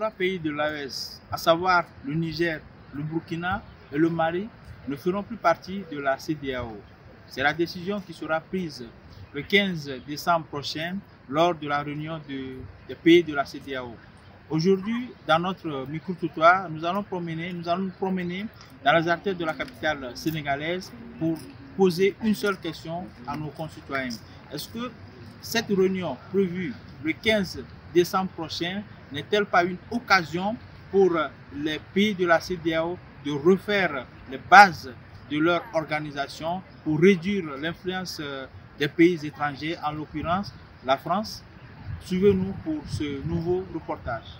trois pays de l'AES, à savoir le Niger, le Burkina et le Mali, ne feront plus partie de la CEDEAO. C'est la décision qui sera prise le 15 décembre prochain lors de la réunion des pays de la CEDEAO. Aujourd'hui, dans notre micro-trottoir, nous allons nous promener dans les artères de la capitale sénégalaise pour poser une seule question à nos concitoyens. Est-ce que cette réunion prévue le 15 décembre prochain n'est-elle pas une occasion pour les pays de la CEDEAO de refaire les bases de leur organisation pour réduire l'influence des pays étrangers, en l'occurrence la France? Suivez-nous pour ce nouveau reportage.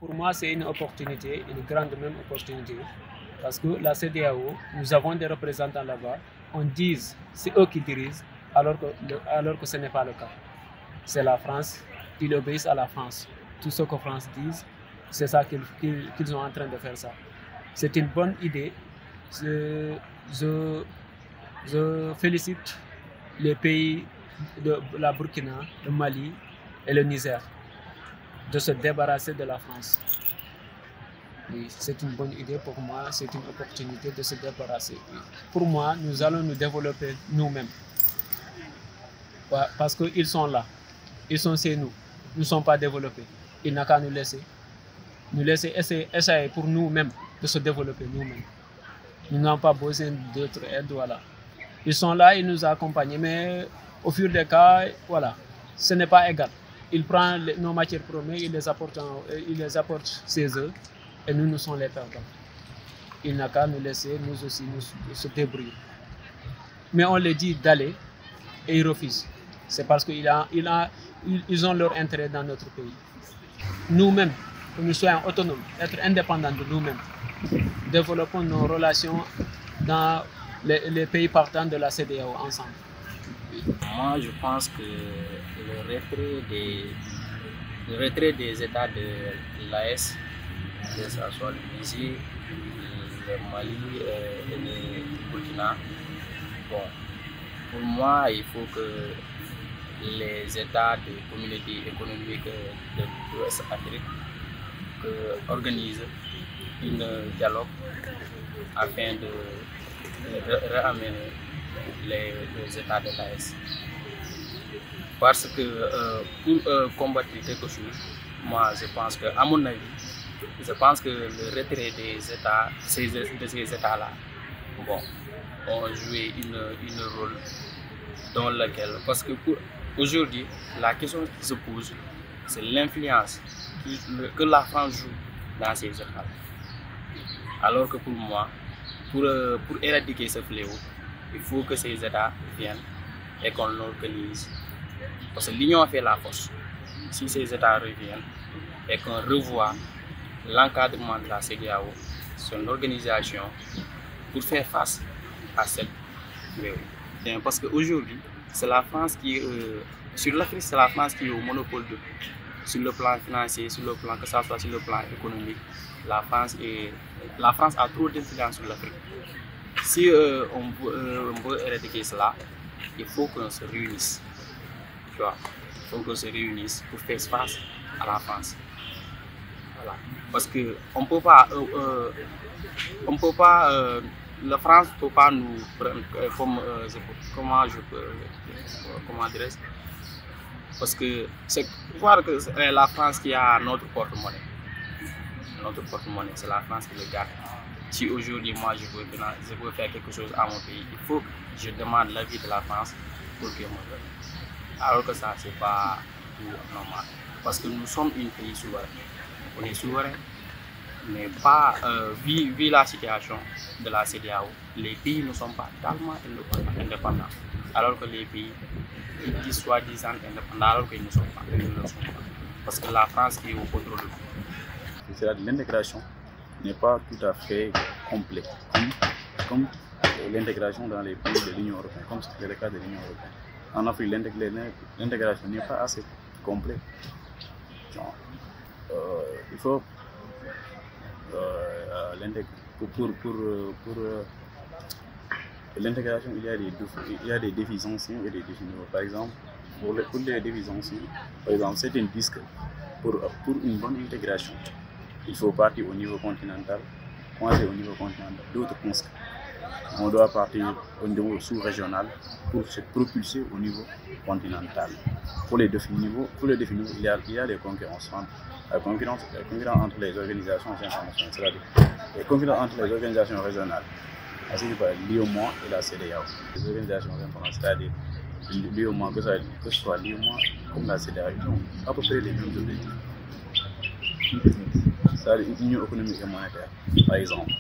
Pour moi, c'est une opportunité, une grande même opportunité, parce que la CEDEAO, nous avons des représentants là-bas, on dit c'est eux qui dirigent, alors que ce n'est pas le cas. C'est la France, ils obéissent à la France. Tout ce que la France dit, c'est ça qu'ils sont en train de faire ça. C'est une bonne idée. Je félicite les pays de la Burkina, le Mali et le Niger de se débarrasser de la France. C'est une bonne idée pour moi, c'est une opportunité de se débarrasser. Pour moi, nous allons nous développer nous-mêmes. Parce qu'ils sont là, ils sont chez nous, nous ne sommes pas développés. Il n'a qu'à nous laisser essayer pour nous-mêmes de se développer nous-mêmes. Nous n'avons pas besoin d'autres aides, voilà. Ils sont là, ils nous accompagnent, mais au fur des cas, voilà, ce n'est pas égal. Ils prennent nos matières premières, ils les apportent chez eux, et nous sommes les perdants. Il n'a qu'à nous laisser, nous aussi, nous se débrouiller. Mais on les dit d'aller, et ils refusent. C'est parce qu'ils ont leur intérêt dans notre pays. Nous-mêmes, que nous soyons autonomes, être indépendants de nous-mêmes, développons nos relations dans les pays partants de la CEDEAO ensemble. Moi, je pense que le retrait des États de l'AES, que ce soit le Niger, le Mali et le Burkina, bon, pour moi, il faut que les États de la communauté économique de l'Ouest Afrique organisent un dialogue afin de ramener les États de l'AES. Parce que pour combattre quelque chose, moi je pense que, à mon avis, je pense que le retrait des États, de ces États-là, bon, ont joué une rôle dans lequel, parce que aujourd'hui, la question qui se pose, c'est l'influence que la France joue dans ces États. Alors que pour moi, pour éradiquer ce fléau, il faut que ces États viennent et qu'on l'organise. Parce que l'union fait la force. Si ces États reviennent et qu'on revoit l'encadrement de la CEDEAO, son organisation, pour faire face à cette fléau. Parce qu'aujourd'hui, c'est la France qui sur l'Afrique, c'est la France qui est au monopole sur le plan financier, sur le plan, que ça soit sur le plan économique. La France a trop d'influence sur l'Afrique. Si on veut éradiquer cela, il faut qu'on se réunisse. Tu vois, il faut qu'on se réunisse pour faire face à la France. Voilà. Parce que on peut pas, la France ne peut pas nous prendre comment dirais-je. Parce que c'est voir que c'est la France qui a notre porte-monnaie. Notre porte-monnaie, c'est la France qui le garde. Si aujourd'hui, moi, je veux faire quelque chose à mon pays, il faut que je demande l'avis de la France pour que me donne. Alors que ça, c'est pas normal. Parce que nous sommes un pays souverain. On est souverain, mais pas, vu la situation de la CEDEAO, les pays ne sont pas tellement indépendants. Alors que les pays, ils disent soi-disant indépendants, alors qu'ils ne sont pas. Parce que la France est au contrôle de tout. L'intégration n'est pas tout à fait complète, comme l'intégration dans les pays de l'Union européenne, comme c'est le cas de l'Union européenne. En Afrique, l'intégration n'est pas assez complète. Il faut pour l'intégration, il y a des déficiences et des défis. Par exemple, pour les devises anciennes, par exemple, certains disent que pour une bonne intégration, il faut partir au niveau continental, commencer au niveau continental. D'autres pensent qu'on doit partir au niveau sous-régional pour se propulser au niveau continental. Pour les définir, il y a des concurrences. La concurrence entre les organisations internationales, c'est-à-dire les concurrences entre les organisations régionales, c'est-à-dire l'IOMOA et la CEDEAO. Les organisations internationales, c'est-à-dire l'IOMOA, que ce soit l'IOMOA comme la CEDEAO, ils ont à peu près les mêmes objectifs. C'est-à-dire l'Union économique et monétaire, par exemple.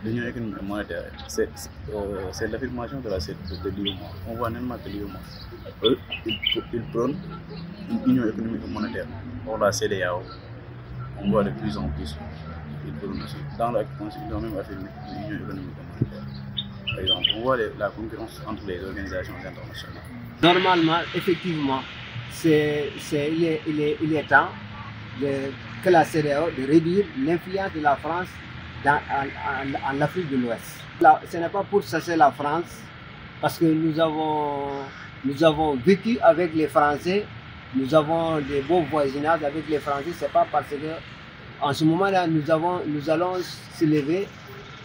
L'Union économique et monétaire, c'est l'affirmation de l'IOMOA. On voit nettement que l'IOMOA, ils prônent une union économique et monétaire. Pour la CEDEAO, on voit de plus en plus. Ils prônent aussi. Dans la Constitution, ils ont même affirmé une union économique et monétaire. Par exemple, on voit la concurrence entre les organisations internationales. Normalement, effectivement, il est temps que la CEDEAO de réduire l'influence de la France en Afrique de l'Ouest. Ce n'est pas pour chasser la France, parce que nous avons vécu avec les Français, nous avons des bons voisinages avec les Français. C'est pas parce que en ce moment-là nous allons se lever,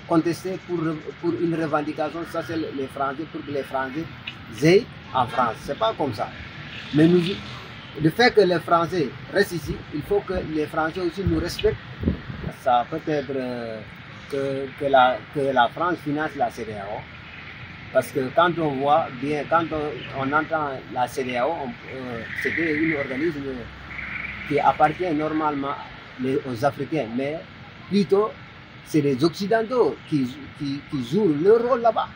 contester pour une revendication, ça c'est les Français, pour que les Français aient en France. C'est pas comme ça. Mais le fait que les Français restent ici, il faut que les Français aussi nous respectent. Ça peut être que la France finance la CEDEAO. Parce que quand on voit bien, quand on entend la CEDEAO, c'était un organisme qui appartient normalement aux Africains, mais plutôt c'est les Occidentaux qui jouent leur rôle là-bas.